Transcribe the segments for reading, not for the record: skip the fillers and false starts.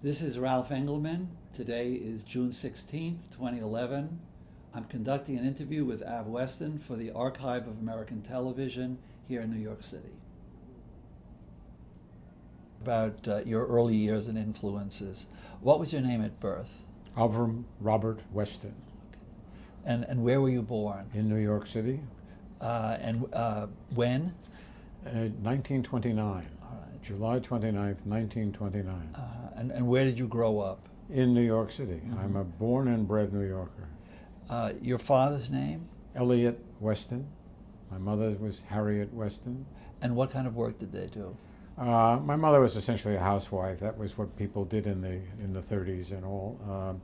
This is Ralph Engelman. Today is June 16th, 2011. I'm conducting an interview with Av Westin for the Archive of American Television here in New York City. About your early years and influences. What was your name at birth? Avram Robert Westin. And where were you born? In New York City. When? 1929. All right. July 29th, 1929. And where did you grow up? In New York City. Mm-hmm. I'm a born and bred New Yorker. Your father's name? Elliot Westin. My mother was Harriet Westin. And what kind of work did they do? My mother was essentially a housewife. That was what people did in the 30s and all.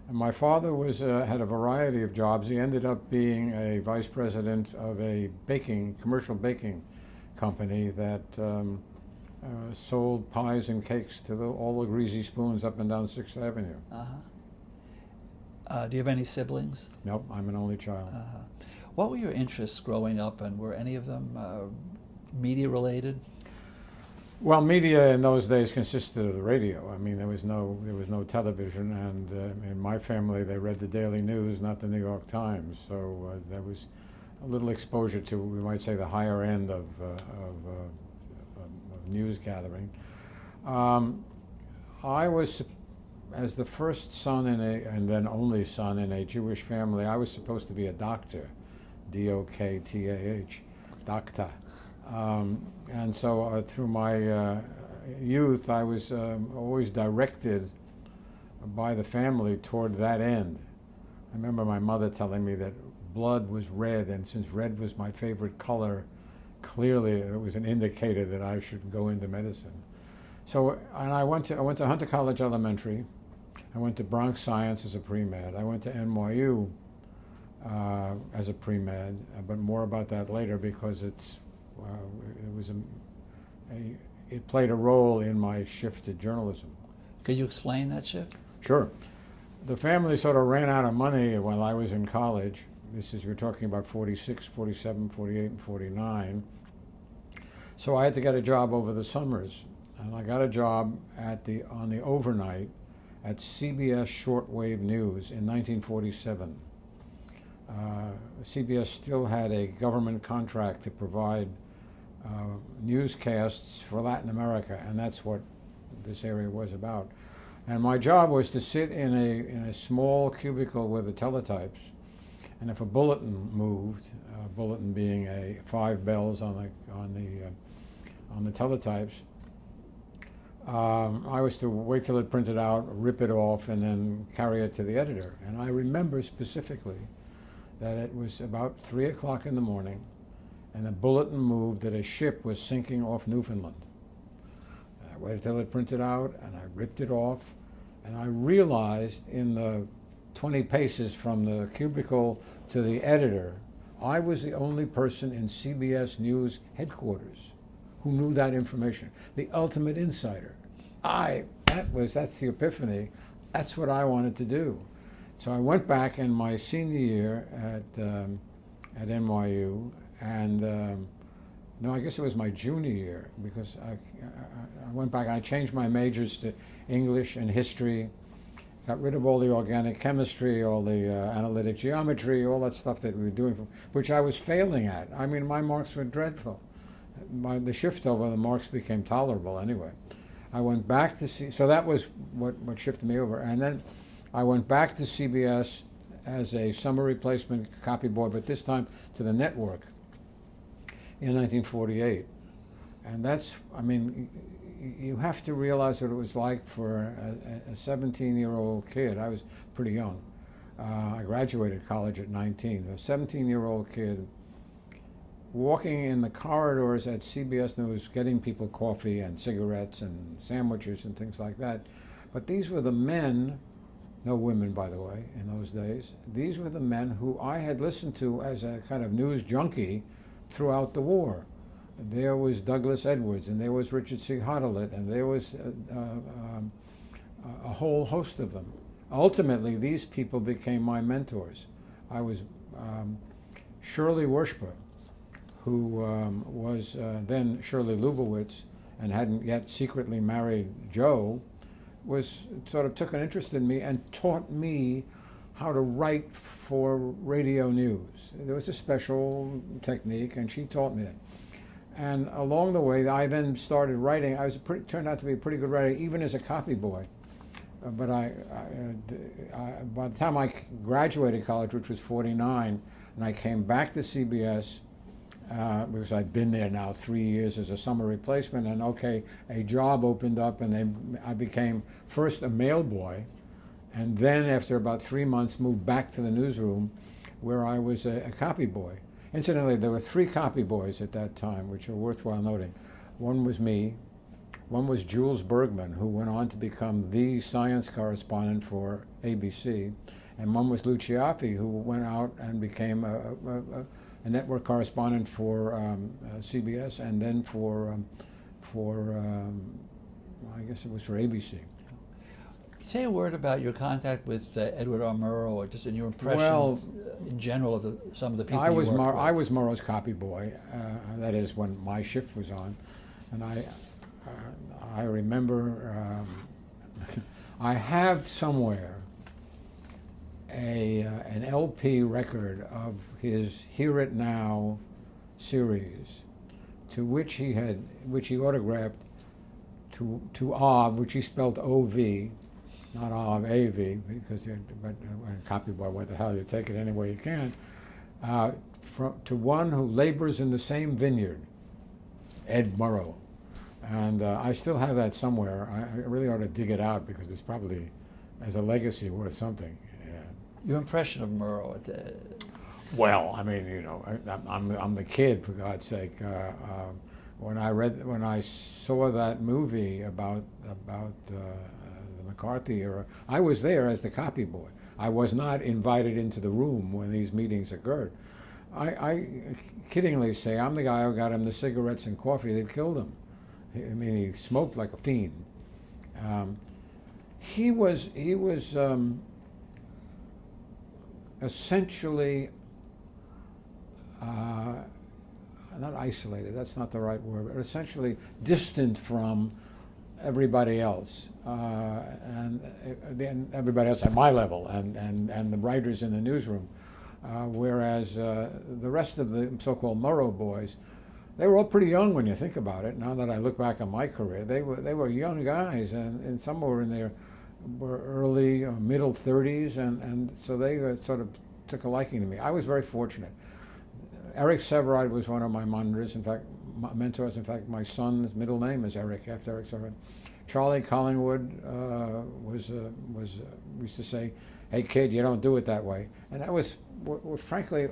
And my father was had a variety of jobs. He ended up being a vice president of a commercial baking company that sold pies and cakes to all the greasy spoons up and down 6th Avenue. Do you have any siblings? Nope, I'm an only child. What were your interests growing up, and were any of them media related? Well, media in those days consisted of the radio. I mean, there was no television, and in my family they read the Daily News, not the New York Times. So there was a little exposure to, we might say, the higher end of news gathering. I was, as the first son and then only son in a Jewish family, I was supposed to be a doctor, D-O-K-T-A-H, doctor. And so through my youth, I was always directed by the family toward that end. I remember my mother telling me that blood was red, and since red was my favorite color, clearly it was an indicator that I should go into medicine. So, and I went to Hunter College Elementary. I went to Bronx Science as a pre-med. I went to NYU as a pre-med, but more about that later because it played a role in my shift to journalism. Could you explain that shift? Sure. The family sort of ran out of money while I was in college. We're talking about 46, 47, 48, and 49. So I had to get a job over the summers. And I got a job on the overnight at CBS Shortwave News in 1947. CBS still had a government contract to provide newscasts for Latin America, and that's what this area was about. And my job was to sit in a small cubicle with the teletypes, and if a bulletin moved, bulletin being 5 bells on the teletypes, I was to wait till it printed out, rip it off, and then carry it to the editor. And I remember specifically that it was about 3 o'clock in the morning, and a bulletin moved that a ship was sinking off Newfoundland. And I waited till it printed out, and I ripped it off, and I realized in the 20 paces from the cubicle to the editor, I was the only person in CBS News headquarters who knew that information. The ultimate insider. That's the epiphany. That's what I wanted to do. So I went back in my senior year at NYU, and no, I guess it was my junior year, because I went back and I changed my majors to English and history, got rid of all the organic chemistry, all the analytic geometry, all that stuff that we were doing, which I was failing at. I mean, my marks were dreadful. The shift over, the marks became tolerable anyway. I went back to so that was what shifted me over. And then I went back to CBS as a summer replacement copy boy, but this time to the network in 1948. And that's, I mean, you have to realize what it was like for a 17-year-old kid. I was pretty young. I graduated college at 19. A 17-year-old kid walking in the corridors at CBS News, getting people coffee and cigarettes and sandwiches and things like that. But these were the men, no women, by the way, in those days. These were the men who I had listened to as a kind of news junkie throughout the war. There was Douglas Edwards, and there was Richard C. Hotelet, and there was a whole host of them. Ultimately, these people became my mentors. I was Shirley Worsper, who was then Shirley Lubowitz and hadn't yet secretly married Joe, was sort of took an interest in me and taught me how to write for radio news. There was a special technique, and she taught me it. And along the way, I then started writing. Turned out to be a pretty good writer, even as a copy boy. But by the time I graduated college, which was '49, and I came back to CBS, because I'd been there now 3 years as a summer replacement, and a job opened up, and I became first a mail boy, and then after about 3 months moved back to the newsroom, where I was a copy boy. Incidentally, there were 3 copy boys at that time, which are worthwhile noting. One was me, one was Jules Bergman, who went on to become the science correspondent for ABC, and one was Lou Ciaffi, who went out and became a network correspondent for CBS, and then for I guess it was for ABC. Can you say a word about your contact with Edward R. Murrow, or just in your impressions in general of some of the people I you was worked with? I was Murrow's copy boy. That is when my shift was on, and I remember I have somewhere an LP record of his Hear It Now series, to which he autographed to Ov, which he spelled O-V, not Ov, A-V, because but a copy boy, what the hell, you take it any way you can, to one who labors in the same vineyard, Ed Murrow. And I still have that somewhere. I really ought to dig it out, because it's probably, as a legacy, worth something. Your impression of Murrow Well, I mean, you know, I'm the kid, for God's sake. When I saw that movie about the McCarthy era, I was there as the copy boy. I was not invited into the room when these meetings occurred. I kiddingly say I'm the guy who got him the cigarettes and coffee that killed him. I mean, he smoked like a fiend. He was essentially not isolated, that's not the right word, but essentially distant from everybody else, and everybody else at my level, and the writers in the newsroom, whereas the rest of the so-called Murrow boys, they were all pretty young when you think about it. Now that I look back on my career, they were young guys, and some were in their early, middle 30s, and so they sort of took a liking to me. I was very fortunate. Eric Severide was one of my monitors, in fact, my mentors. In fact, my son's middle name is Eric, after Eric Severide. Charlie Collingwood we used to say, "Hey kid, you don't do it that way," and that was what frankly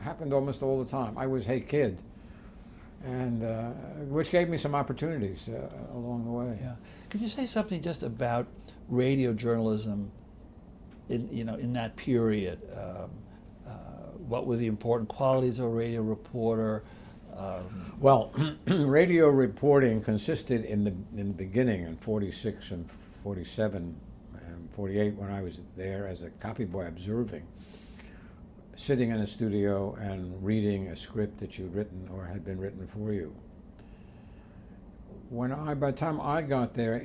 happened almost all the time. I was "Hey kid," and which gave me some opportunities along the way. Yeah. Could you say something just about radio journalism in that period? What were the important qualities of a radio reporter? Well, radio reporting consisted in the beginning, in '46 and '47 and '48, when I was there as a copy boy observing, sitting in a studio and reading a script that you'd written or had been written for you. By the time I got there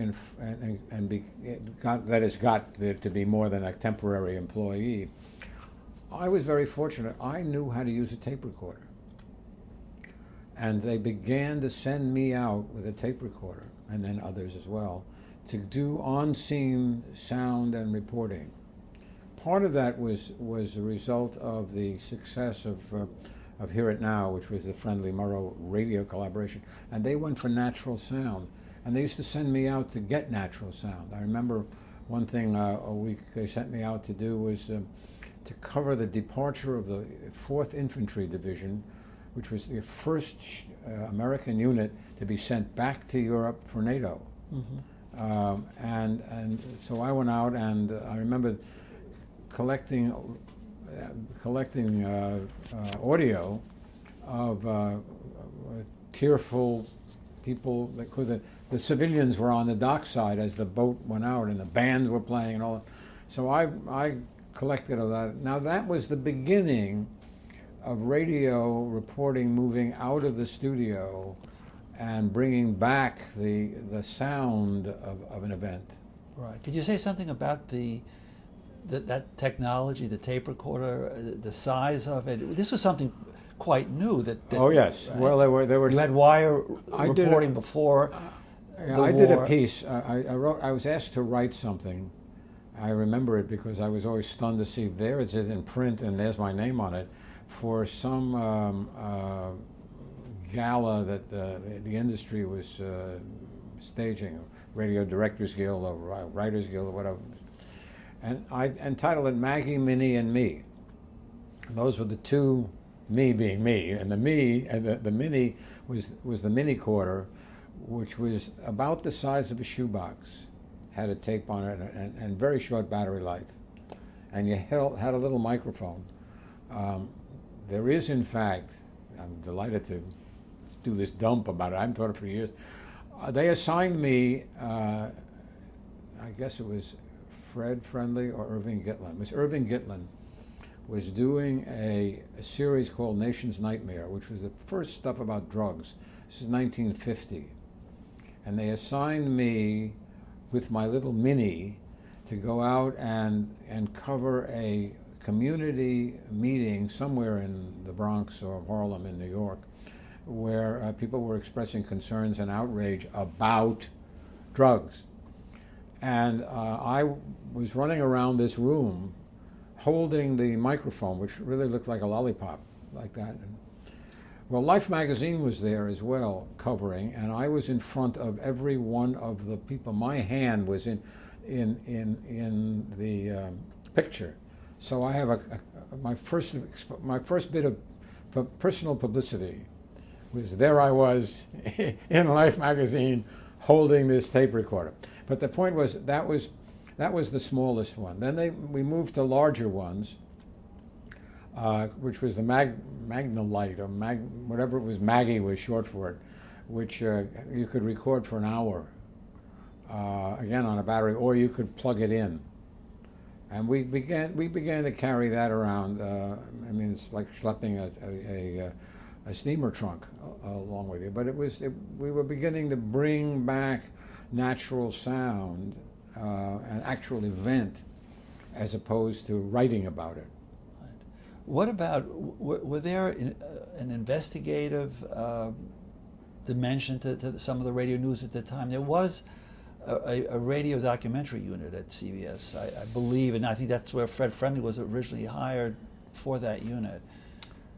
got there to be more than a temporary employee, I was very fortunate. I knew how to use a tape recorder. And they began to send me out with a tape recorder, and then others as well, to do on-scene sound and reporting. Part of that was a result of the success of Hear It Now, which was the Friendly Murrow radio collaboration, and they went for natural sound. And they used to send me out to get natural sound. I remember one thing a week they sent me out to do was to cover the departure of the 4th Infantry Division, which was the first American unit to be sent back to Europe for NATO. Mm-hmm. And so I went out, and I remember collecting audio of tearful people, because the civilians were on the dockside as the boat went out, and the bands were playing and all that. So I collected all that. Now that was the beginning of radio reporting moving out of the studio and bringing back the sound of an event. Right. Could you say something about that technology, the tape recorder, the size of it? This was something quite new. Oh yes. Right? Well, there were. You had wire reporting before. I did a piece. I wrote. I was asked to write something. I remember it because I was always stunned to see there it is in print and there's my name on it for some gala that the industry was staging, Radio Directors Guild or Writers Guild or whatever. And I entitled it Maggie, Minnie, and Me. And those were the two, me being me, and the me, and the Minnie was the mini quarter, which was about the size of a shoebox, had a tape on it, and very short battery life. And you had a little microphone. There is, in fact, I'm delighted to do this dump about it. I haven't thought it for years. They assigned me, I guess it was Fred Friendly or Irving Gitlin. It was Irving Gitlin was doing a series called Nation's Nightmare, which was the first stuff about drugs. This is 1950. And they assigned me with my little mini to go out and cover a community meeting somewhere in the Bronx or Harlem in New York, where people were expressing concerns and outrage about drugs. And I was running around this room holding the microphone, which really looked like a lollipop, like that. Well, Life magazine was there as well, covering, and I was in front of every one of the people. My hand was in the picture. So I have my first bit of personal publicity was there. I was in Life magazine holding this tape recorder. But the point was that was the smallest one. Then we moved to larger ones, which was the Magnolite or whatever it was. Maggie was short for it, which you could record for an hour, again on a battery, or you could plug it in. And we began to carry that around. I mean, it's like schlepping a steamer trunk along with you. But we were beginning to bring back natural sound, an actual event, as opposed to writing about it. Right. What about, were there an investigative dimension to some of the radio news at the time? There was a radio documentary unit at CBS, I believe, and I think that's where Fred Friendly was originally hired for that unit.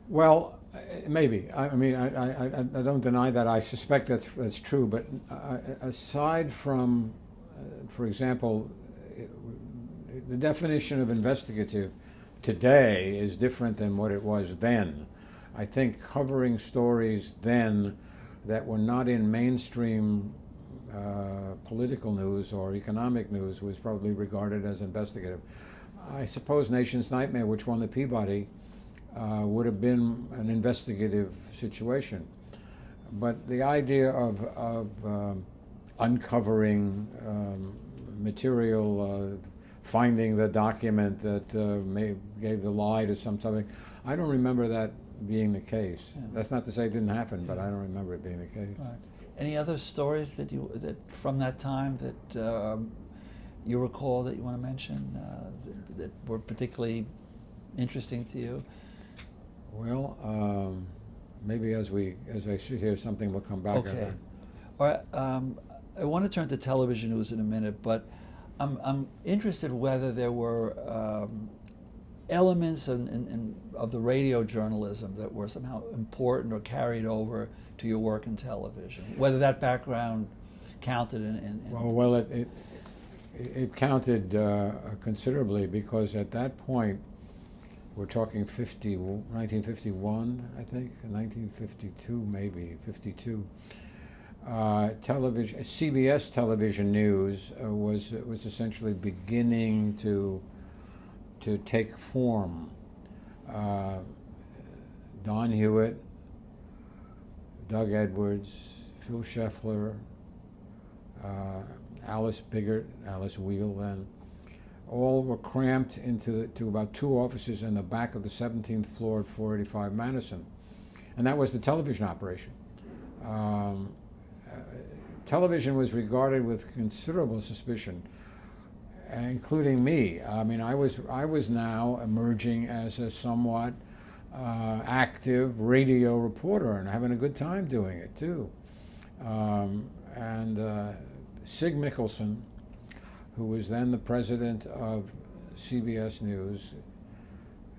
Well, maybe. I mean, I don't deny that. I suspect that's true. But aside from, for example, the definition of investigative today is different than what it was then. I think covering stories then that were not in mainstream political news or economic news was probably regarded as investigative. I suppose Nation's Nightmare, which won the Peabody, would have been an investigative situation. But the idea of uncovering material, finding the document that gave the lie to something, I don't remember that being the case. Yeah. That's not to say it didn't happen, but I don't remember it being the case. Right. Any other stories that from that time that you recall that you want to mention that were particularly interesting to you? Well, maybe as I sit here, something will come back. Okay. All right. I want to turn to television news in a minute, but I'm interested whether there were elements of the radio journalism that were somehow important or carried over to your work in television. Whether that background counted in Well, it counted considerably, because at that point, we're talking 1951, I think, 1952, maybe 52. Television, CBS television news was essentially beginning to take form. Don Hewitt, Doug Edwards, Phil Scheffler, Alice Biggert, Alice Wheel then, all were cramped to about 2 offices in the back of the 17th floor at 485 Madison. And that was the television operation. Television was regarded with considerable suspicion. including me. I mean, I was now emerging as a somewhat active radio reporter and having a good time doing it too. And Sig Mickelson, who was then the president of CBS News,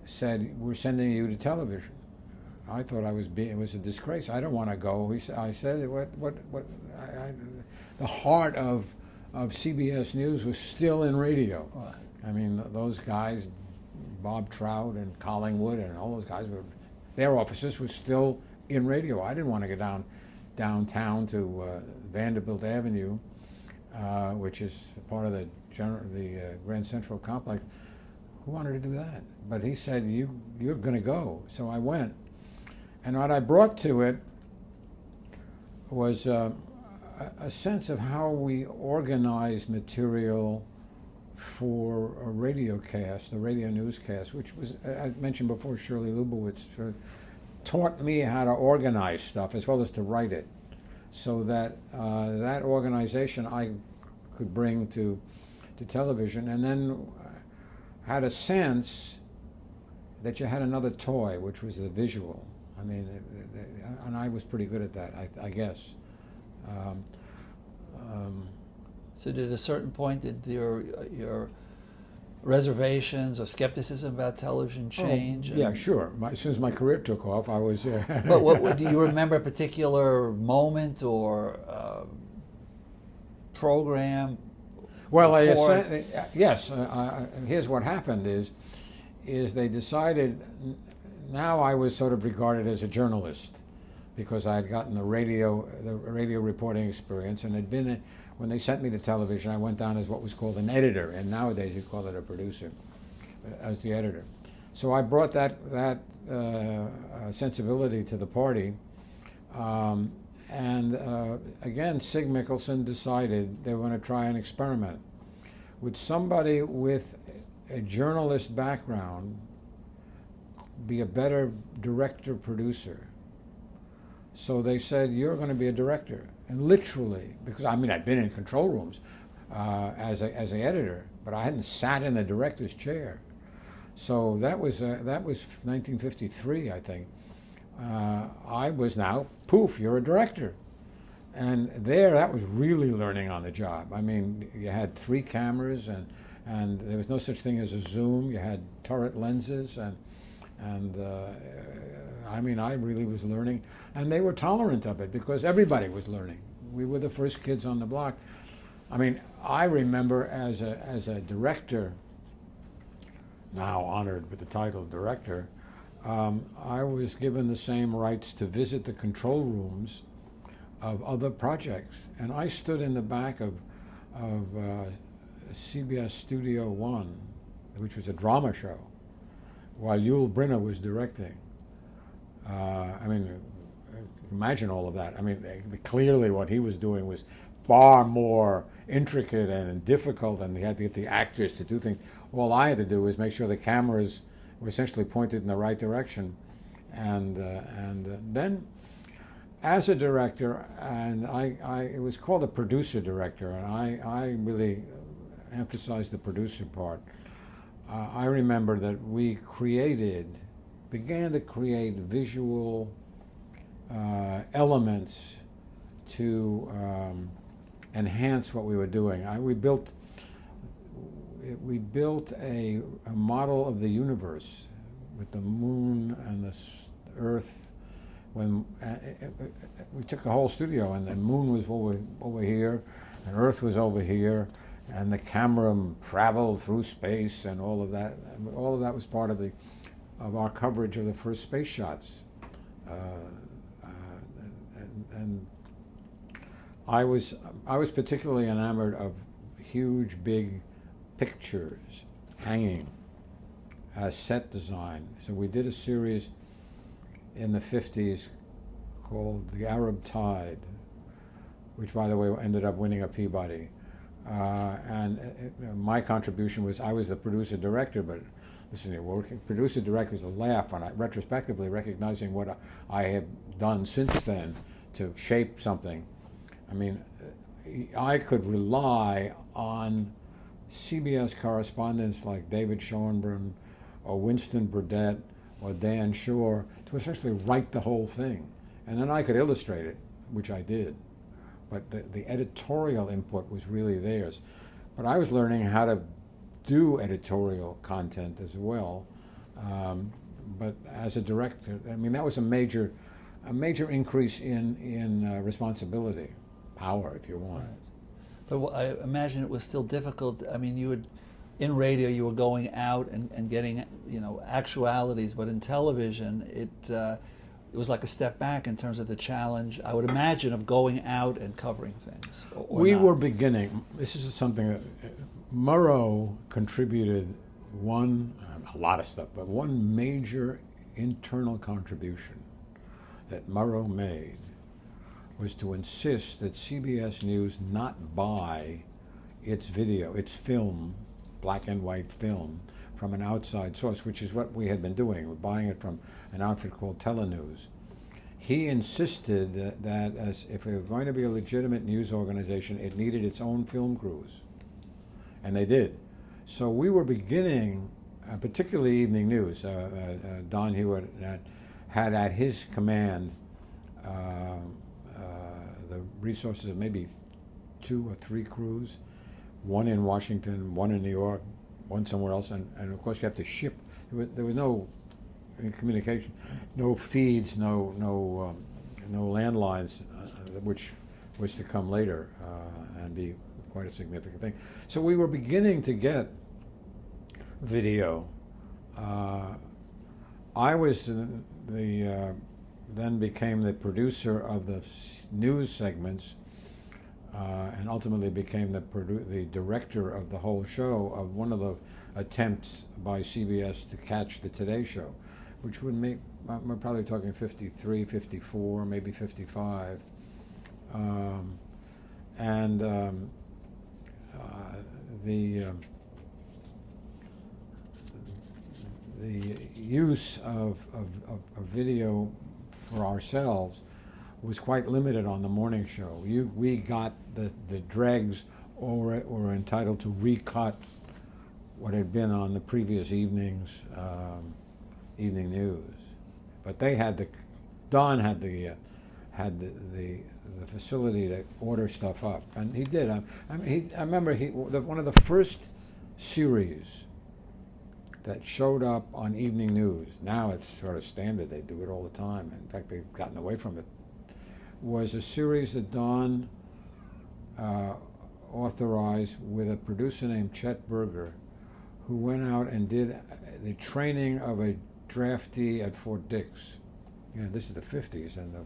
said, "We're sending you to television." I thought it was a disgrace. I don't want to go. I said, the heart of CBS News was still in radio. Right. I mean, those guys, Bob Trout and Collingwood and all those guys, their offices were still in radio. I didn't want to go downtown to Vanderbilt Avenue, which is part of the Grand Central complex. Who wanted to do that? But he said, you're going to go. So I went. And what I brought to it was a sense of how we organize material for a radio cast, a radio newscast, which was, I mentioned before, Shirley Lubowitz taught me how to organize stuff as well as to write it, so that that organization I could bring to television, and then had a sense that you had another toy, which was the visual. I mean, and I was pretty good at that, I guess. So at a certain point, did your reservations or skepticism about television change? Yeah, sure. As soon as my career took off, I was... But what do you remember a particular moment or program? Well, yes. Here's what happened is they decided... Now I was sort of regarded as a journalist because I had gotten the radio reporting experience, and had been, when they sent me to television, I went down as what was called an editor, and nowadays you call it a producer, as the editor. So I brought that sensibility to the party, and again, Sig Mickelson decided they were going to try an experiment with somebody with a journalist background be a better director-producer. So they said, you're going to be a director. And literally, because I mean, I'd been in control rooms as an editor, but I hadn't sat in the director's chair. So that was 1953, I think. I was now, poof, you're a director. And that was really learning on the job. I mean, you had 3 cameras, and there was no such thing as a zoom. You had turret lenses, and I mean, I really was learning, and they were tolerant of it because everybody was learning. We were the first kids on the block. I mean, I remember as a director, now honored with the title of director, I was given the same rights to visit the control rooms of other projects, and I stood in the back of CBS Studio One, which was a drama show, while Yul Brynner was directing. I mean, imagine all of that. I mean, clearly what he was doing was far more intricate and difficult, and he had to get the actors to do things. All I had to do was make sure the cameras were essentially pointed in the right direction. And then, as a director, and it was called a producer director, and I really emphasized the producer part. I remember that we began to create visual elements to enhance what we were doing. We built a model of the universe with the moon and the Earth. When we took a whole studio, and the moon was over here, and Earth was over here, and the camera traveled through space, and all of that. All of that was part of our coverage of the first space shots. And I was particularly enamored of huge, big pictures hanging as set design. So we did a series in the 50s called The Arab Tide, which, by the way, ended up winning a Peabody. My contribution was I was the producer-director, but listen, producer-director is a laugh, and retrospectively recognizing what I had done since then to shape something. I mean, I could rely on CBS correspondents like David Schoenbrunn or Winston Burdett or Dan Shore to essentially write the whole thing. And then I could illustrate it, which I did. But the editorial input was really theirs. But I was learning how to do editorial content as well. But as a director, I mean, that was a major increase in responsibility, power, if you want. Right. But I imagine it was still difficult. I mean, in radio, you were going out and getting, actualities, but in television, it was like a step back in terms of the challenge, I would imagine, of going out and covering things. Or we not. were beginning. This is something that Murrow contributed a lot of stuff, but one major internal contribution that Murrow made was to insist that CBS News not buy its film, black and white film, from an outside source, which is what we had been doing. We're buying it from an outfit called Telenews. He insisted that as if it was going to be a legitimate news organization, it needed its own film crews. And they did. So we were beginning, particularly evening news. Don Hewitt had at his command the resources of maybe 2 or 3 crews, one in Washington, one in New York, one somewhere else, and of course you have to ship. There was no communication, no feeds, no landlines, which was to come later and be quite a significant thing. So we were beginning to get video. I was then became the producer of the news segments, and ultimately became the director of the whole show, of one of the attempts by CBS to catch the Today Show, which would make, we're probably talking 53, 54, maybe 55. The use of video for ourselves was quite limited on the morning show. We got the dregs, or were entitled to recut what had been on the previous evening's evening news. But they had Don had the facility to order stuff up, and he did. I remember one of the first series that showed up on evening news. Now it's sort of standard; they do it all the time. In fact, they've gotten away from it. Was a series that Don authorized with a producer named Chet Berger, who went out and did the training of a draftee at Fort Dix. This is the 50s, and the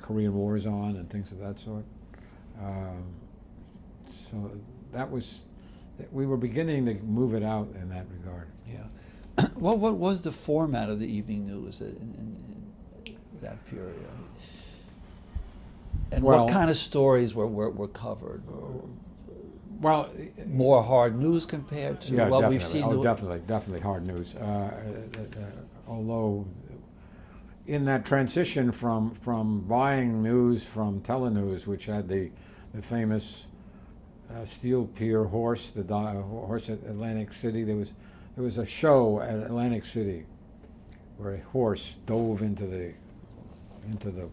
Korean War's on and things of that sort. So that was, we were beginning to move it out in that regard. Yeah. What was the format of the evening news in that period? And what kind of stories were covered? Well, more hard news compared to what definitely. we've seen. Definitely hard news. Although in that transition from buying news from Telenews, which had the famous steel pier horse, the horse at Atlantic City, there was a show at Atlantic City where a horse dove into the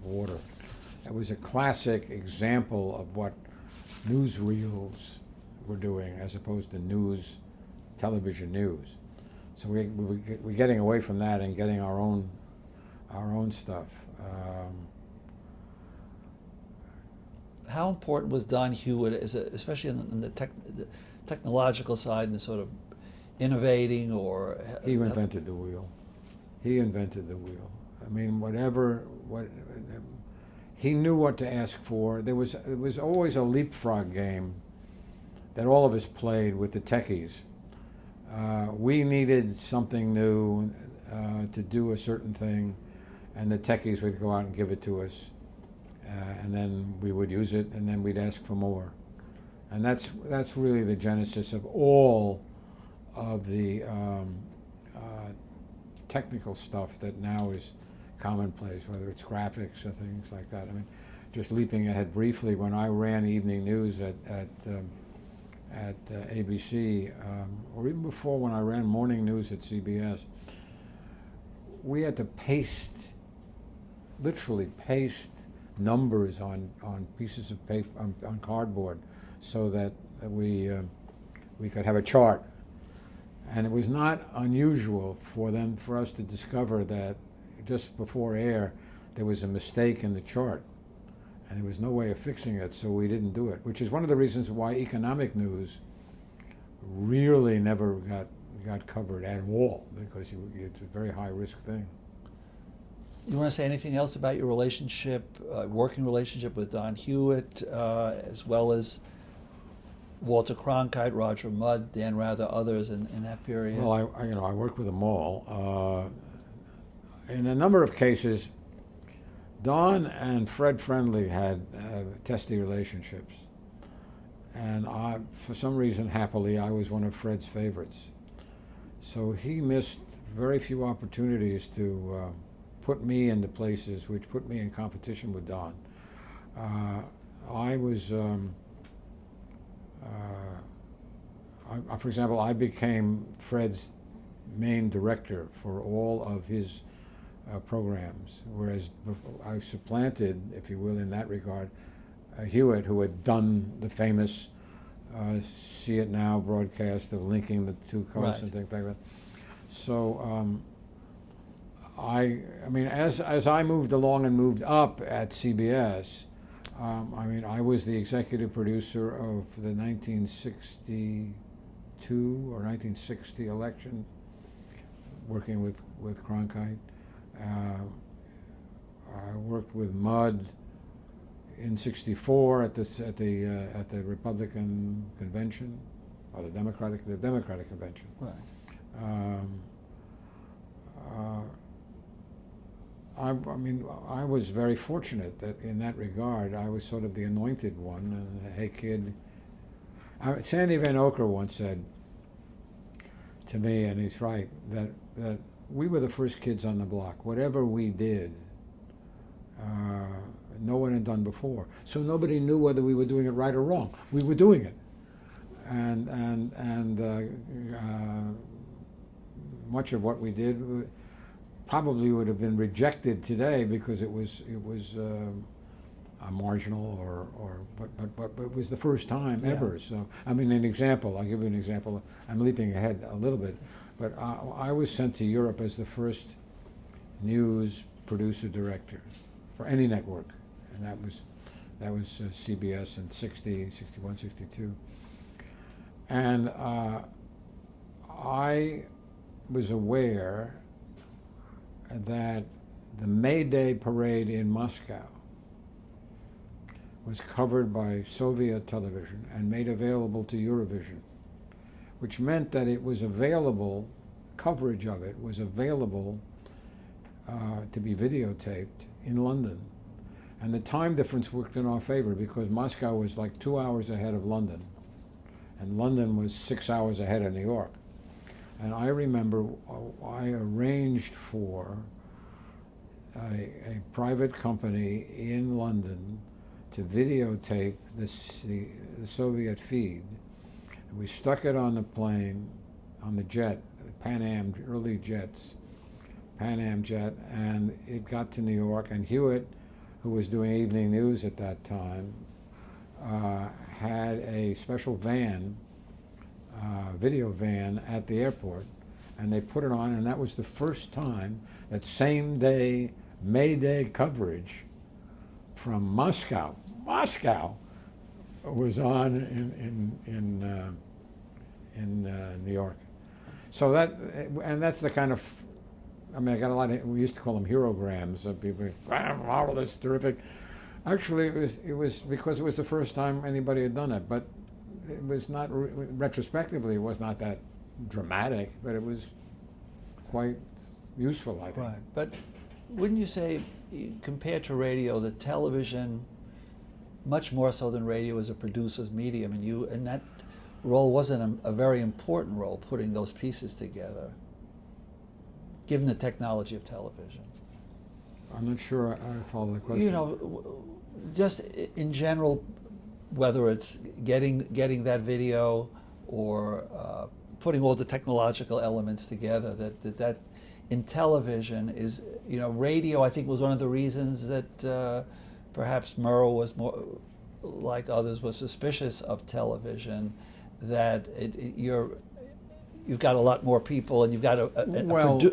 water. It was a classic example of what newsreels were doing as opposed to television news. So we're getting away from that and getting our own stuff. How important was Don Hewitt, especially in the technological side, and sort of innovating, or he invented the wheel? He invented the wheel. I mean, he knew what to ask for. It was always a leapfrog game that all of us played with the techies. We needed something new to do a certain thing, and the techies would go out and give it to us, and then we would use it, and then we'd ask for more. And that's really the genesis of all of the technical stuff that now is commonplace, whether it's graphics or things like that. I mean, just leaping ahead briefly, when I ran evening news at at ABC, or even before when I ran morning news at CBS, we had to literally paste numbers on pieces of paper, on cardboard, so that we could have a chart. And it was not unusual for us to discover that just before air there was a mistake in the chart, and there was no way of fixing it, so we didn't do it, which is one of the reasons why economic news really never got covered at all, because it's a very high-risk thing. You want to say anything else about your relationship, working relationship with Don Hewitt, as well as Walter Cronkite, Roger Mudd, Dan Rather, others in that period? Well, I worked with them all. In a number of cases, Don and Fred Friendly had testy relationships, and for some reason, happily, I was one of Fred's favorites. So he missed very few opportunities to put me into places which put me in competition with Don. For example, I became Fred's main director for all of his programs, whereas I supplanted, if you will, in that regard, Hewitt, who had done the famous See It Now broadcast of linking the two coasts and things like that. So I mean, as I moved along and moved up at CBS, I was the executive producer of the 1962 or 1960 election, working with Cronkite. I worked with Mudd in '64 at the Republican convention, or the Democratic convention. Right. I was very fortunate that in that regard I was sort of the anointed one. And, hey kid, Sandy Van Oker once said to me, and he's right, that we were the first kids on the block. Whatever we did, no one had done before. So nobody knew whether we were doing it right or wrong. We were doing it, and much of what we did probably would have been rejected today because it was marginal but it was the first time ever. So I mean, an example. I'll give you an example. I'm leaping ahead a little bit, but I was sent to Europe as the first news producer director for any network, and that was CBS in 60, 61, 62, and I was aware that the May Day parade in Moscow was covered by Soviet television and made available to Eurovision, which meant that it was available, coverage of it was available to be videotaped in London. And the time difference worked in our favor because Moscow was like 2 hours ahead of London, and London was 6 hours ahead of New York. And I remember I arranged for a private company in London to videotape the Soviet feed. And we stuck it on the plane, on the jet, Pan Am, early jets, Pan Am jet, and it got to New York. And Hewitt, who was doing evening news at that time, had a special van, video van at the airport, and they put it on, and that was the first time that same day May Day coverage from Moscow was on in New York. So that's the kind of, I mean, I got a lot of, we used to call them herograms. People, wow, that's terrific. Actually, it was because it was the first time anybody had done it, but it was not, retrospectively, it was not that dramatic, but it was quite useful, I think. Right, but wouldn't you say, compared to radio, that television, much more so than radio, is a producer's medium, and you, and that role wasn't a very important role, putting those pieces together, given the technology of television? I'm not sure I follow the question. You know, just in general, whether it's getting that video or putting all the technological elements together, that in television is, radio I think was one of the reasons that perhaps Murrow was more, like others, was suspicious of television, that you've got a lot more people and you've got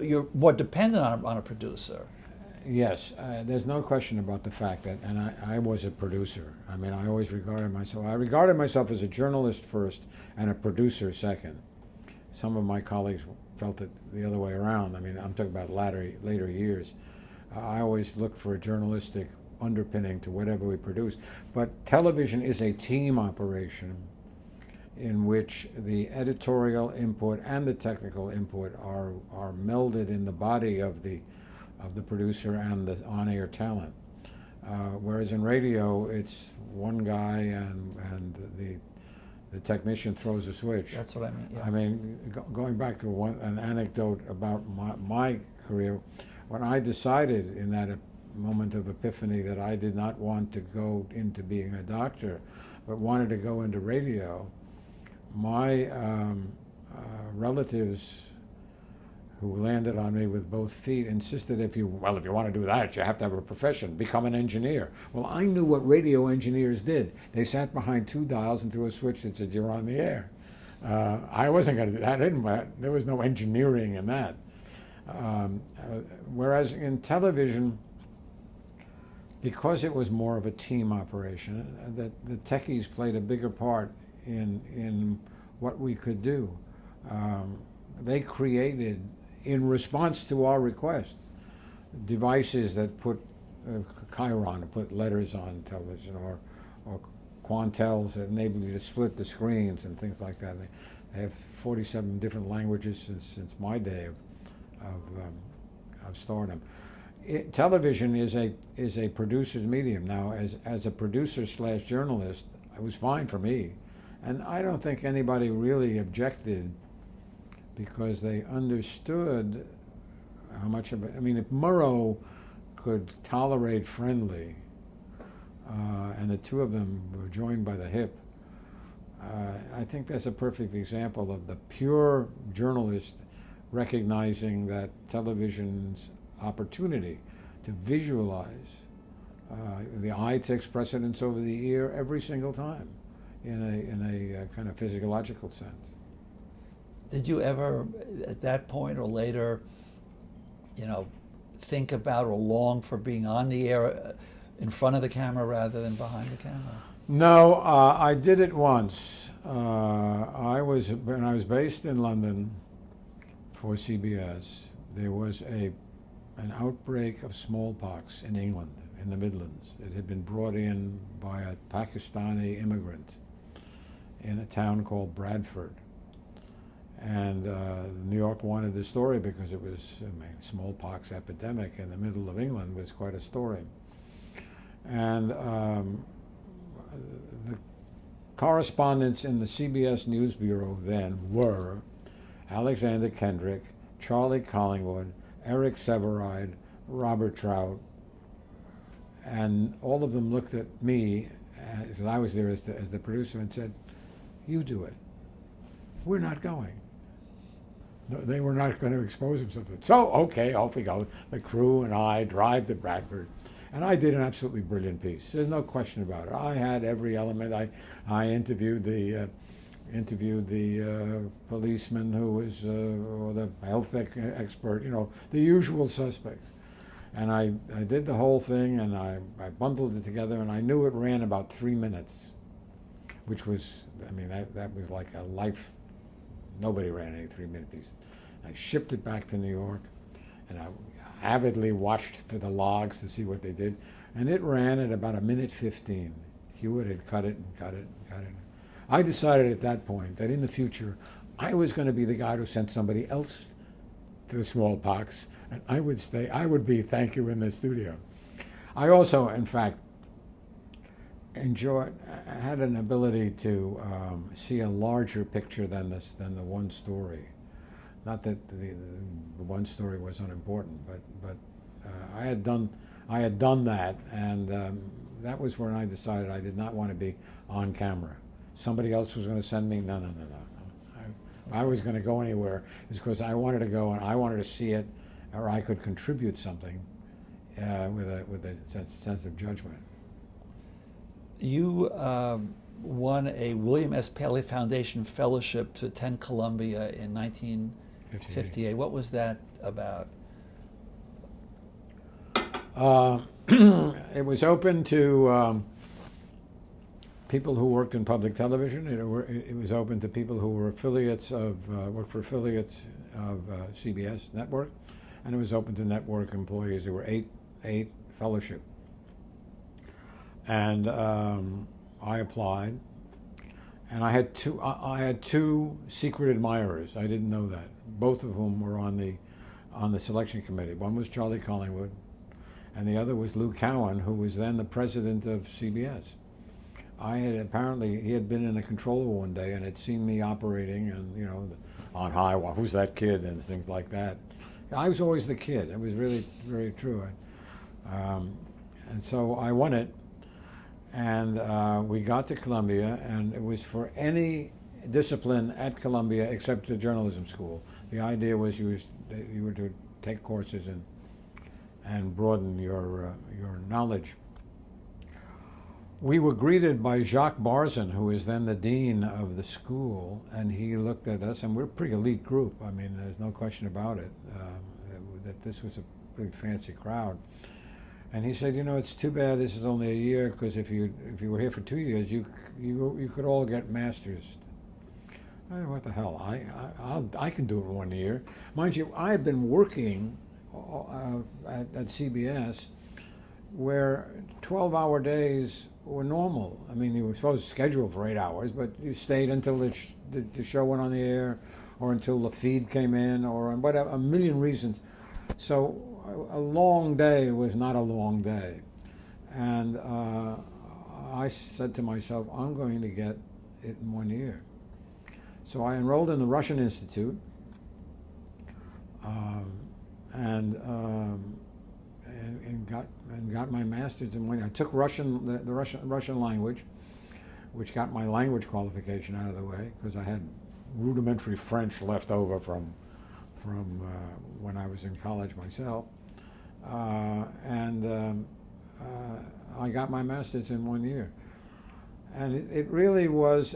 you're more dependent on a producer. Yes, there's no question about the fact that, and I was a producer. I mean, I always regarded myself as a journalist first and a producer second. Some of my colleagues felt it the other way around. I mean, I'm talking about later years. I always looked for a journalistic underpinning to whatever we produce. But television is a team operation in which the editorial input and the technical input are melded in the body of the producer and the on-air talent. Whereas in radio, it's one guy and the technician throws a switch. That's what I mean. Yeah. I mean, going back to an anecdote about my career, when I decided in that moment of epiphany that I did not want to go into being a doctor, but wanted to go into radio, my relatives, who landed on me with both feet, insisted if you want to do that, you have to have a profession, become an engineer. Well, I knew what radio engineers did. They sat behind two dials and threw a switch that said you're on the air. I wasn't going to do that. There was no engineering in that. Whereas in television, because it was more of a team operation, the techies played a bigger part in what we could do. They created, in response to our request, devices that put Chiron, to put letters on television, or Quantels that enable you to split the screens and things like that. They have 47 different languages since my day of stardom. Television is a producer's medium. Now, as a producer / journalist, it was fine for me, and I don't think anybody really objected, because they understood how much of it. I mean, if Murrow could tolerate Friendly, and the two of them were joined by the hip, I think that's a perfect example of the pure journalist recognizing that television's opportunity to visualize, the eye takes precedence over the ear every single time, in a kind of physiological sense. Did you ever, at that point or later, think about or long for being on the air in front of the camera rather than behind the camera? No, I did it once. When I was based in London for CBS, there was an outbreak of smallpox in England, in the Midlands. It had been brought in by a Pakistani immigrant in a town called Bradford. And New York wanted the story because it was, smallpox epidemic in the middle of England was quite a story. And the correspondents in the CBS News Bureau then were Alexander Kendrick, Charlie Collingwood, Eric Severide, Robert Trout, and all of them looked at me, as I was there as the producer, and said, "You do it. We're not going." They were not going to expose themselves. So, okay, off we go. The crew and I drive to Bradford. And I did an absolutely brilliant piece. There's no question about it. I had every element. I interviewed the policeman who was, or the health expert, the usual suspects. And I did the whole thing, and I bundled it together, and I knew it ran about 3 minutes, which was, that was like a life. Nobody ran any 3-minute pieces. I shipped it back to New York, and I avidly watched for the logs to see what they did, and it ran at about 1:15. Hewitt had cut it and cut it and cut it. I decided at that point that in the future, I was going to be the guy who sent somebody else to the smallpox, and I would be thank you in the studio. I also, in fact, had an ability to see a larger picture than the one story. Not that the one story was unimportant, but I had done that, and that was when I decided I did not want to be on camera. Somebody else was going to send me. No. I was going to go anywhere. It's because I wanted to go and I wanted to see it, or I could contribute something with a sense of judgment. You won a William S. Paley Foundation Fellowship to attend Columbia in 1958. What was that about? It was open to people who worked in public television. It was open to people who were affiliates of, worked for affiliates of CBS Network, and it was open to network employees. There were eight fellowship. And I applied, and I had two secret admirers. I didn't know that. Both of whom were on the selection committee. One was Charlie Collingwood, and the other was Lou Cowan, who was then the president of CBS. He had been in a control room one day and had seen me operating, and on high, well, who's that kid, and things like that. I was always the kid. It was really very true. And so I won it, and we got to Columbia, and it was for any discipline at Columbia except the journalism school. The idea was you were to take courses and broaden your knowledge. We were greeted by Jacques Barzin, who was then the dean of the school, and he looked at us, and we're a pretty elite group. I mean, there's no question about it, that this was a pretty fancy crowd. And he said, it's too bad this is only a year, because if you were here for 2 years, you could all get masters. What the hell? I can do it in 1 year. Mind you, I had been working at CBS, where 12-hour days were normal. I mean, you were supposed to schedule for 8 hours, but you stayed until the show went on the air, or until the feed came in, or whatever, a million reasons. So a long day was not a long day. And I said to myself, I'm going to get it in 1 year. So I enrolled in the Russian Institute, and got my master's in 1 year. I took the Russian language, which got my language qualification out of the way, because I had rudimentary French left over from when I was in college myself, and I got my master's in 1 year, and it really was.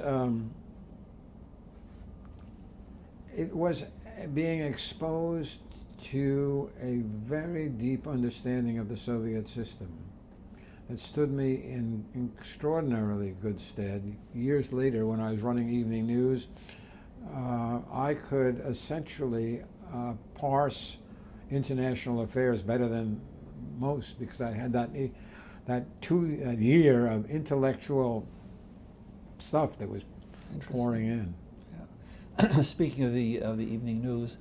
It was being exposed to a very deep understanding of the Soviet system that stood me in extraordinarily good stead. Years later, when I was running evening news, I could essentially parse international affairs better than most, because I had that year of intellectual stuff that was pouring in. Yeah. Speaking of the evening news,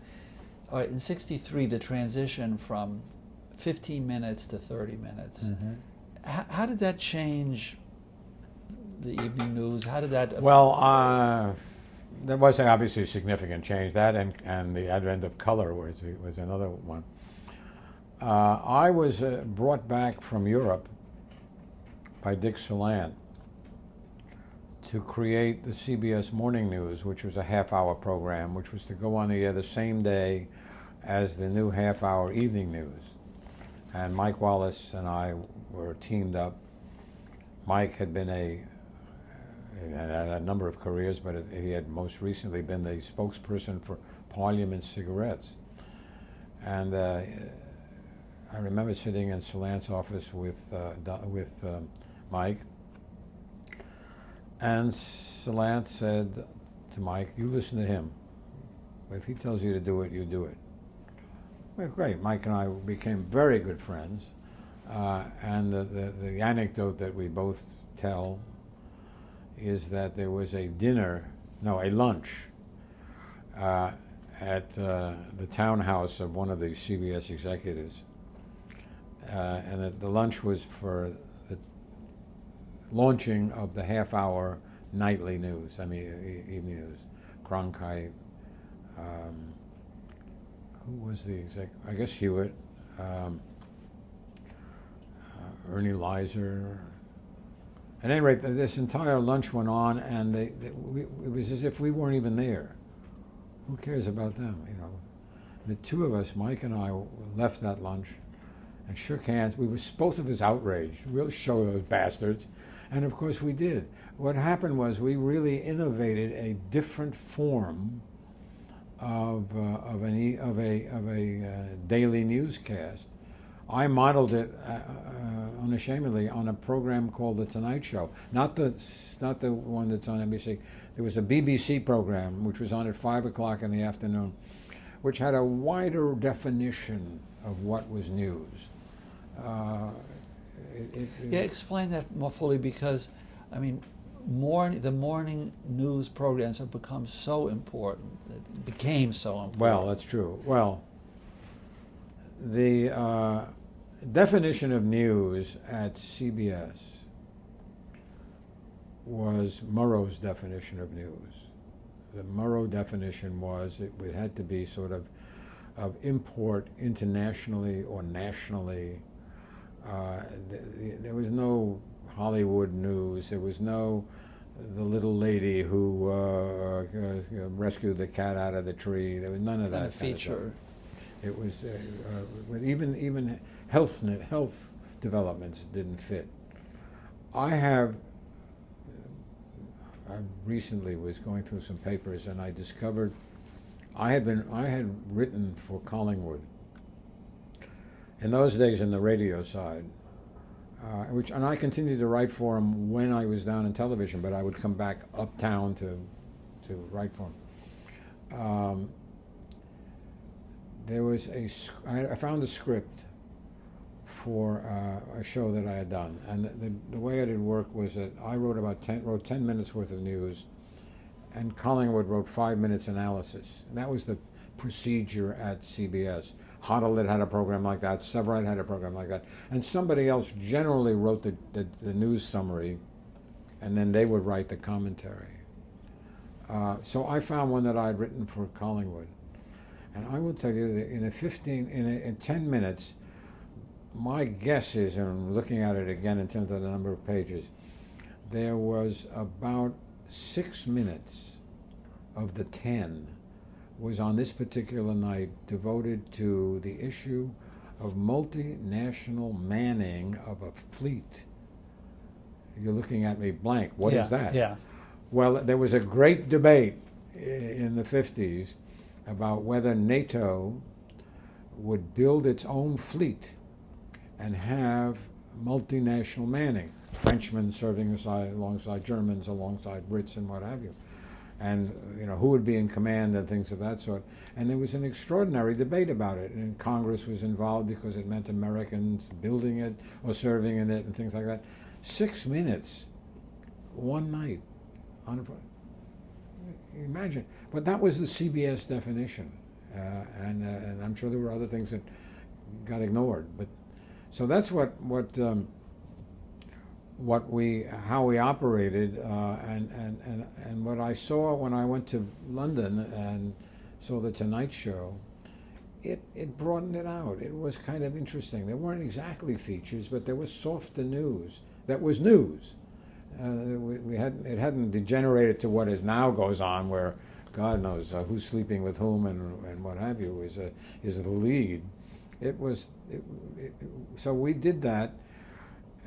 all right, in '63, the transition from 15 minutes to 30 minutes. Mm-hmm. How did that change the evening news? How did that? Well, there was obviously a significant change. That and the advent of color was another one. I was brought back from Europe by Dick Salant to create the CBS Morning News, which was a half-hour program, which was to go on the air the same day as the new half-hour evening news. And Mike Wallace and I were teamed up. Mike had been had a number of careers, but he had most recently been the spokesperson for Parliament cigarettes. And I remember sitting in Salant's office with Mike, and Salant said to Mike, "You listen to him. If he tells you to do it, you do it." Well, great. Mike and I became very good friends, and the anecdote that we both tell is that there was a lunch at the townhouse of one of the CBS executives, and the lunch was for the launching of the half-hour nightly news, evening news. Cronkite, who was the exec? I guess Hewitt, Ernie Leiser, At any rate, this entire lunch went on, and it was as if we weren't even there. Who cares about them, you know? The two of us, Mike and I, left that lunch and shook hands. We were both of us outraged. We'll show those bastards. And of course we did. What happened was we really innovated a different form of a daily newscast. I modeled it unashamedly on a program called The Tonight Show, not the one that's on NBC. There was a BBC program which was on at 5 o'clock in the afternoon, which had a wider definition of what was news. Yeah, explain that more fully, because, I mean, the morning news programs have become so important. It became so important. Well, that's true. Well, the definition of news at CBS was Murrow's definition of news. The Murrow definition was it had to be sort of import internationally or nationally. There was no Hollywood news. There was no the little lady who rescued the cat out of the tree. There was none of that. And a feature. It was even health developments didn't fit. I recently was going through some papers, and I discovered I had written for Collingwood. In those days, in the radio side, and I continued to write for him when I was down in television, but I would come back uptown to write for him. I found a script for a show that I had done, and the way it had worked was that I wrote 10 minutes worth of news, and Collingwood wrote 5 minutes analysis. And that was the procedure at CBS. Hoddle had a program like that, Severide had a program like that, and somebody else generally wrote the news summary, and then they would write the commentary. So I found one that I had written for Collingwood. And I will tell you that in 10 minutes, my guess is, and I'm looking at it again in terms of the number of pages, there was about 6 minutes of the 10 was on this particular night devoted to the issue of multinational manning of a fleet. You're looking at me blank. What is that? Yeah. Well, there was a great debate in the 50s about whether NATO would build its own fleet and have multinational manning, Frenchmen serving alongside Germans, alongside Brits, and what have you, and who would be in command and things of that sort. And there was an extraordinary debate about it, and Congress was involved because it meant Americans building it or serving in it and things like that. 6 minutes, one night, imagine. But that was the CBS definition, and I'm sure there were other things that got ignored. But so that's how we operated, and what I saw when I went to London and saw the Tonight Show. It broadened it out. It was kind of interesting. There weren't exactly features, but there was softer news that was news. It hadn't degenerated to what is now goes on, where God knows who's sleeping with whom and what have you is the lead. So we did that,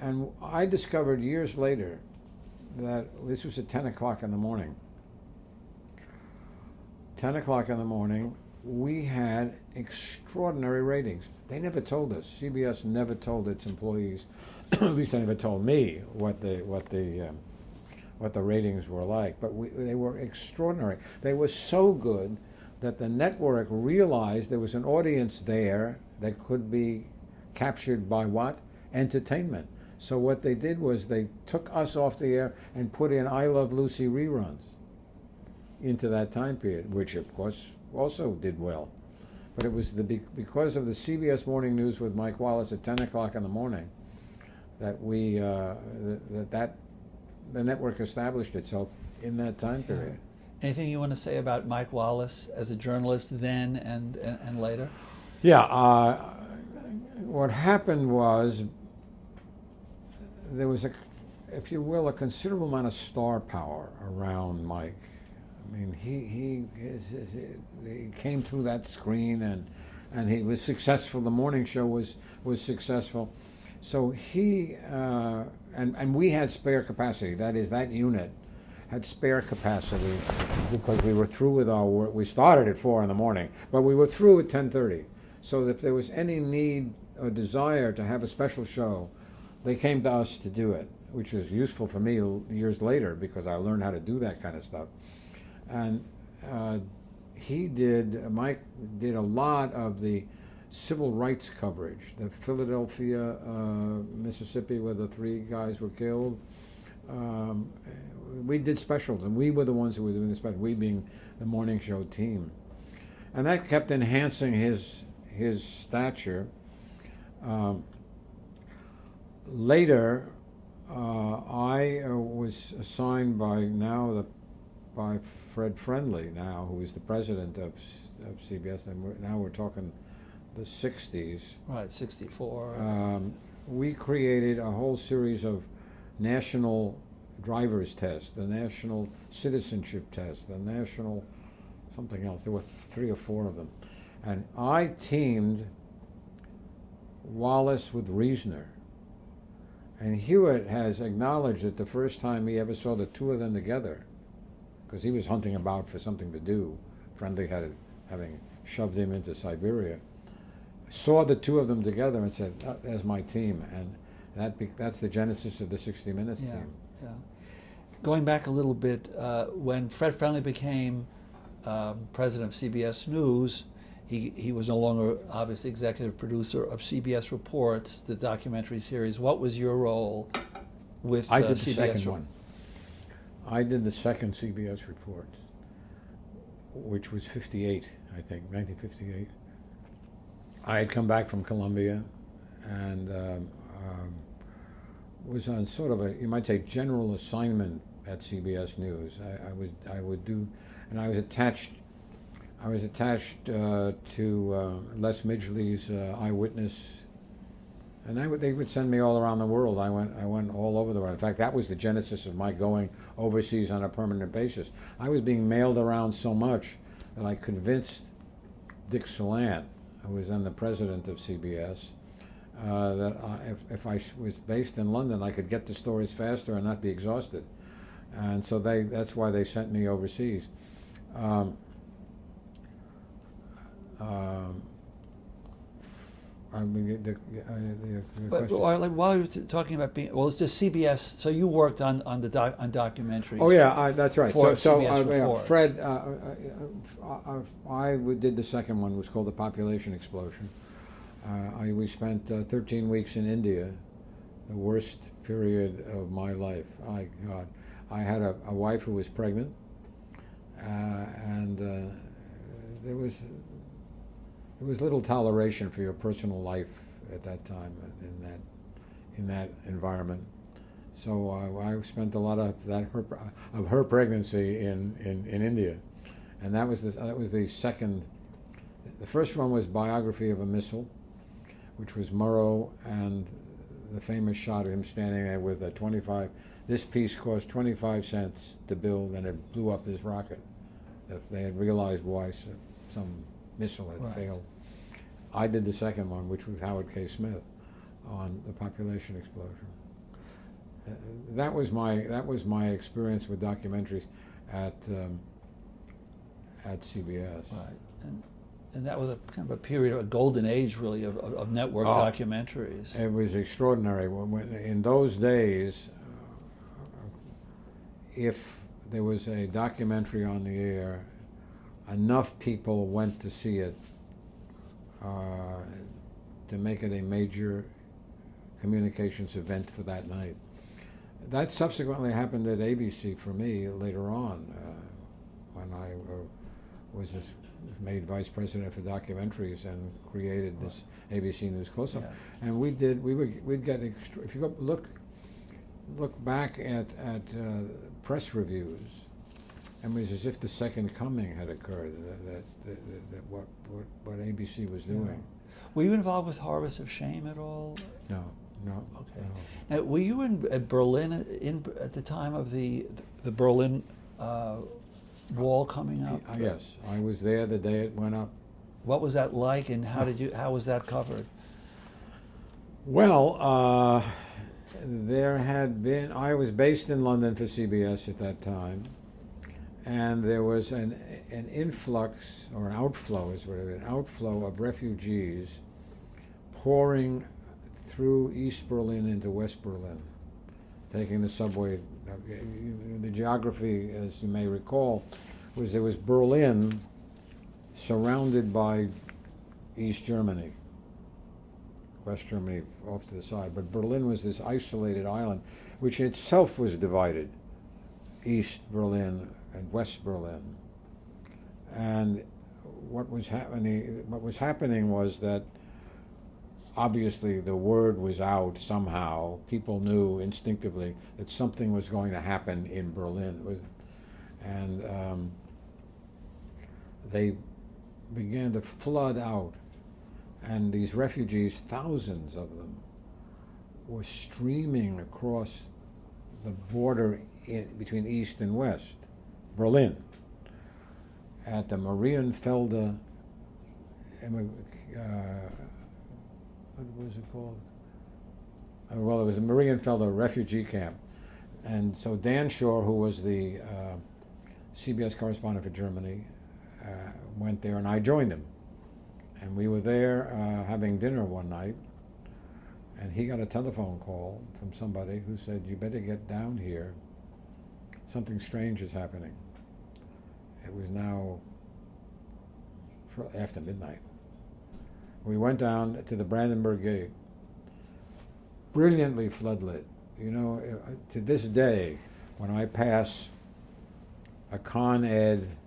and I discovered years later that this was at 10 o'clock in the morning. 10 o'clock in the morning, we had extraordinary ratings. They never told us. CBS never told its employees, at least they never told me what the ratings were like. But they were extraordinary. They were so good that the network realized there was an audience there that could be captured by what? Entertainment. So what they did was they took us off the air and put in I Love Lucy reruns into that time period, which of course also did well. But it was because of the CBS Morning News with Mike Wallace at 10 o'clock in the morning that the network established itself in that time period. Anything you want to say about Mike Wallace as a journalist then and later? Yeah, what happened was there was if you will, a considerable amount of star power around Mike. I mean, he came through that screen, and he was successful. The morning show was successful. So he, and we had spare capacity. That is, that unit had spare capacity because we were through with our work. We started at 4 in the morning, but we were through at 10:30. So if there was any need or desire to have a special show, they came to us to do it, which was useful for me years later because I learned how to do that kind of stuff. And Mike did a lot of the civil rights coverage. The Philadelphia, Mississippi, where the 3 guys were killed. We did specials, and we were the ones who were doing the specials, we being the morning show team. And that kept enhancing his stature. Later, I was assigned by Fred Friendly now, who is the president of CBS, and now we're talking the 60s. Right, 64. We created a whole series of national driver's tests, the national citizenship test, the national something else. There were 3 or 4 of them. And I teamed Wallace with Reasoner. And Hewitt has acknowledged that the first time he ever saw the 2 of them together, because he was hunting about for something to do, Friendly having shoved him into Siberia, saw the 2 of them together and said, "There's my team," and that's the genesis of the 60 Minutes team. Yeah. Going back a little bit, when Fred Friendly became president of CBS News, he was no longer obviously executive producer of CBS Reports, the documentary series. What was your role with I did the CBS second one. I did the second CBS Report, which was 58, I think, 1958. I had come back from Columbia and was on sort of a, you might say, general assignment at CBS News. I would do, and I was attached to Les Midgley's Eyewitness, and they would send me all around the world. I went all over the world. In fact, that was the genesis of my going overseas on a permanent basis. I was being mailed around so much that I convinced Dick Salant, who was then the president of CBS, that if I was based in London, I could get the stories faster and not be exhausted. And so that's why they sent me overseas. I mean, the But while you're talking about being, well, it's just CBS. So you worked on documentaries. Oh yeah, that's right. For So CBS Reports. Fred, I did the second one. It was called The Population Explosion. We spent 13 weeks in India, the worst period of my life. God, I had a wife who was pregnant, and there was little toleration for your personal life at that time in that environment. So I spent a lot of her pregnancy in India, and that was the second. The first one was Biography of a Missile, which was Murrow and the famous shot of him standing there with a 25. This piece cost 25 cents to build, and it blew up this rocket. If they had realized why some missile had failed. I did the second one, which was Howard K. Smith, on the population explosion. That was my experience with documentaries at CBS. Right, and that was a kind of a period, a golden age, really, of network documentaries. It was extraordinary. In those days, if there was a documentary on the air, enough people went to see it to make it a major communications event for that night. That subsequently happened at ABC for me later on, when I was made vice president for documentaries and created this ABC News Close-Up. Yeah. And we'd get, if you look back at press reviews, it was as if the second coming had occurred, that what ABC was doing. Yeah. Were you involved with Harvest of Shame at all? No. no. Okay. No. Now, were you at Berlin at the time of the Berlin Wall coming up? Yes, I was there the day it went up. What was that like, and how was that covered? Well, there had been, I was based in London for CBS at that time, and there was an influx, or an outflow is what it is, an outflow of refugees pouring through East Berlin into West Berlin, taking the subway. The geography, as you may recall, was there was Berlin surrounded by East Germany, West Germany off to the side, but Berlin was this isolated island, which itself was divided, East Berlin and West Berlin. And what was happening was that obviously the word was out somehow. People knew instinctively that something was going to happen in Berlin, and they began to flood out. And these refugees, thousands of them, were streaming across the border between East and West, Berlin, at the Marienfelde, what was it called? Well, it was a Marienfelde refugee camp. And so Dan Shore, who was the CBS correspondent for Germany, went there, and I joined him. And we were there having dinner one night, and he got a telephone call from somebody who said, "You better get down here. Something strange is happening." It was now after midnight. We went down to the Brandenburg Gate, brilliantly floodlit. You know, to this day, when I pass a Con Ed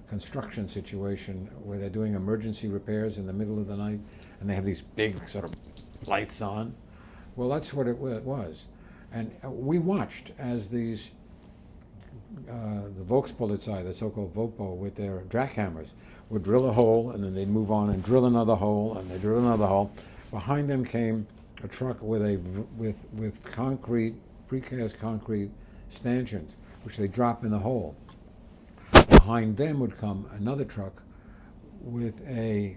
construction situation where they're doing emergency repairs in the middle of the night, and they have these big sort of lights on, well, that's what it was. And we watched as these the Volkspolizei, the so-called Vopo, with their jackhammers, would drill a hole, and then they'd move on and drill another hole, and they'd drill another hole. Behind them came a truck with concrete, precast concrete stanchions, which they drop in the hole. Behind them would come another truck with a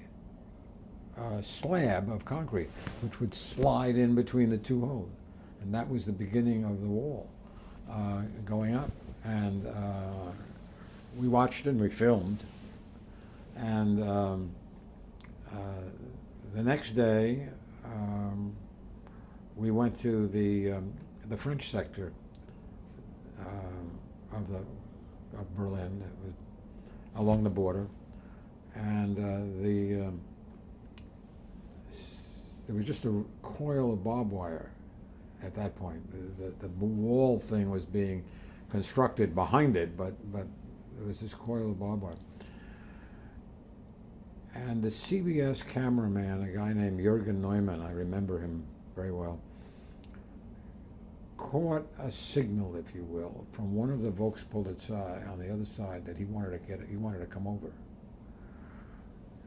slab of concrete, which would slide in between the two holes. And that was the beginning of the wall going up. And we watched it and we filmed. And the next day, we went to the French sector of Berlin, along the border, and there was just a coil of barbed wire at that point. The wall thing was being constructed behind it, but there was this coil of barbed wire. And the CBS cameraman, a guy named Jürgen Neumann, I remember him very well, caught a signal, if you will, from one of the Volkspolizei on the other side that he wanted to come over.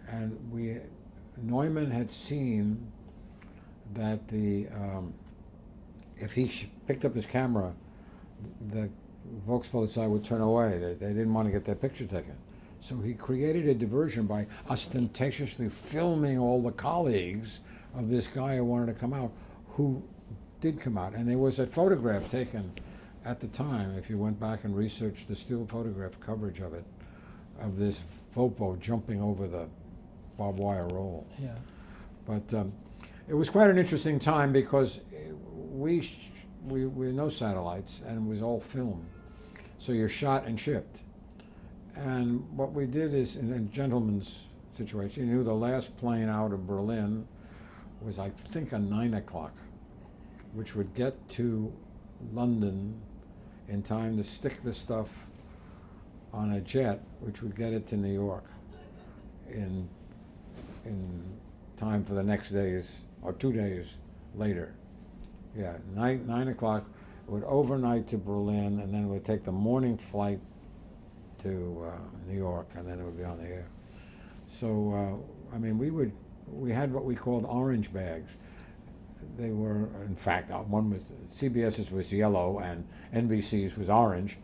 And Neumann had seen that if he picked up his camera, the Volkspolizei would turn away. They didn't want to get their picture taken. So he created a diversion by ostentatiously filming all the colleagues of this guy who wanted to come out, who did come out. And there was a photograph taken at the time, if you went back and researched the still photograph coverage of it, of this Vopo jumping over the barbed wire roll. Yeah. But it was quite an interesting time because we were no satellites, and it was all film. So you're shot and shipped. And what we did is, in a gentleman's situation, you knew the last plane out of Berlin was, I think, a 9 o'clock, which would get to London in time to stick the stuff on a jet, which would get it to New York in time for the next days, or 2 days later. Yeah, 9 o'clock. It would overnight to Berlin, and then it would take the morning flight to New York, and then it would be on the air. So, I mean, we had what we called orange bags. they were, in fact, one was, CBS's was yellow and NBC's was orange.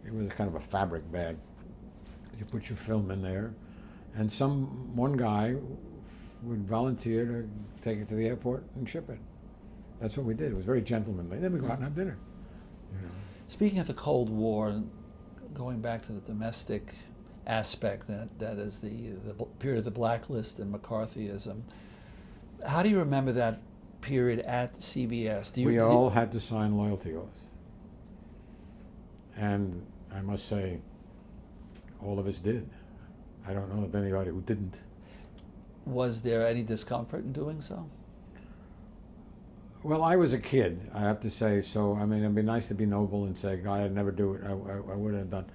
It was kind of a fabric bag. You put your film in there, and one guy would volunteer to take it to the airport and ship it. That's what we did. It was very gentlemanly. Then we go out and have dinner. You know. Speaking of the Cold War, and going back to the domestic aspect, that is the period of the blacklist and McCarthyism, how do you remember that period at CBS? We all had to sign loyalty oaths. And I must say, all of us did. I don't know of anybody who didn't. Was there any discomfort in doing so? Well, I was a kid, I have to say, so, I mean, it'd be nice to be noble and say, God, I'd never do it, I wouldn't have done.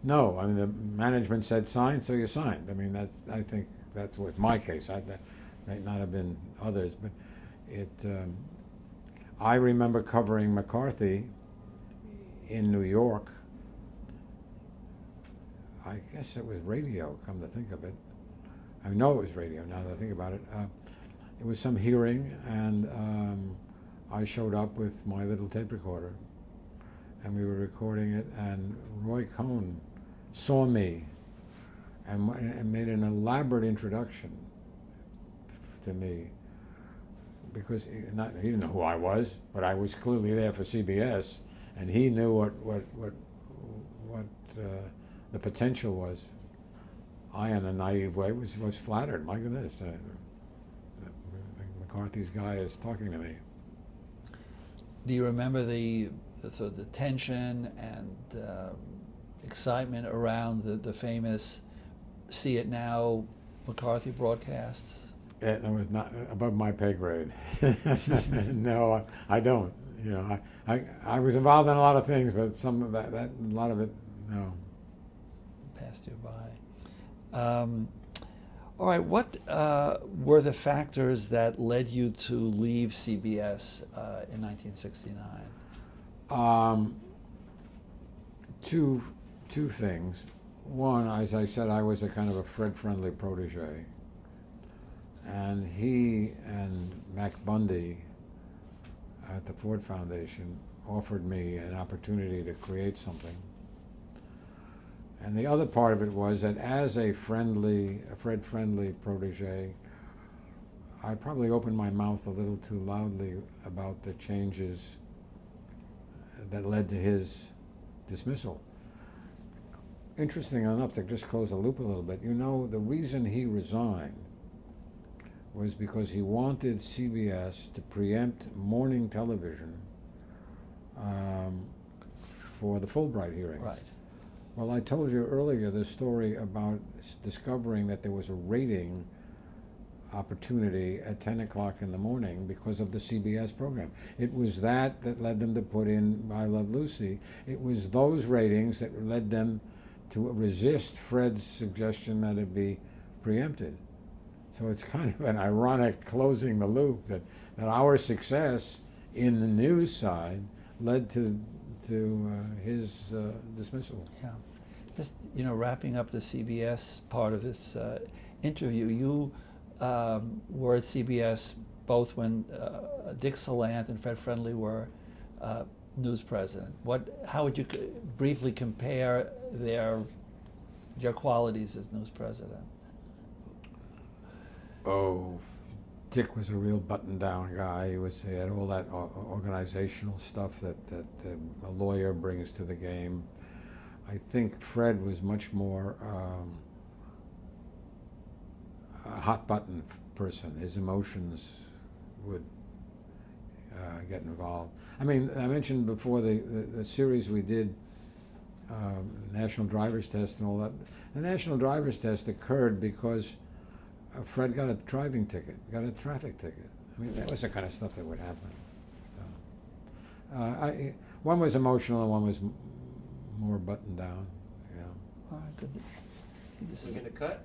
No, I mean, the management said sign, so you signed. I mean, I think that was my case. That may not have been others, but I remember covering McCarthy in New York. I guess it was radio, come to think of it. I know it was radio now that I think about it. It was some hearing, and I showed up with my little tape recorder, and we were recording it, and Roy Cohn saw me and made an elaborate introduction to me, because he didn't know who I was, but I was clearly there for CBS, and he knew what the potential was. I, in a naive way, was flattered. My goodness, McCarthy's guy is talking to me. Do you remember the sort of the tension and excitement around the famous "See It Now" McCarthy broadcasts? It was not above my pay grade. No, I don't. You know, I was involved in a lot of things, but some of that a lot of it, no. Passed you by. All right, what were the factors that led you to leave CBS in 1969? Two things. One, as I said, I was a kind of a Fred Friendly protege. And he and Mac Bundy at the Ford Foundation offered me an opportunity to create something. And the other part of it was that as a Fred Friendly protege, I probably opened my mouth a little too loudly about the changes that led to his dismissal. Interesting enough, to just close the loop a little bit, you know, the reason he resigned was because he wanted CBS to preempt morning television for the Fulbright hearings. Right. Well, I told you earlier the story about discovering that there was a rating opportunity at 10 o'clock in the morning because of the CBS program. It was that led them to put in I Love Lucy. It was those ratings that led them to resist Fred's suggestion that it be preempted. So it's kind of an ironic closing the loop that our success in the news side led to his dismissal. Yeah. Just, you know, wrapping up the CBS part of this interview, you were at CBS both when Dick Salant and Fred Friendly were news president. How would you briefly compare their qualities as news president? Oh, Dick was a real button-down guy. He had all that organizational stuff that a lawyer brings to the game. I think Fred was much more a hot-button person. His emotions would get involved. I mean, I mentioned before the series we did, National Driver's Test and all that. The National Driver's Test occurred because Fred got a driving ticket, got a traffic ticket. I mean, that was the kind of stuff that would happen. One was emotional and one was more buttoned down. Yeah. All right, good. We're going to cut.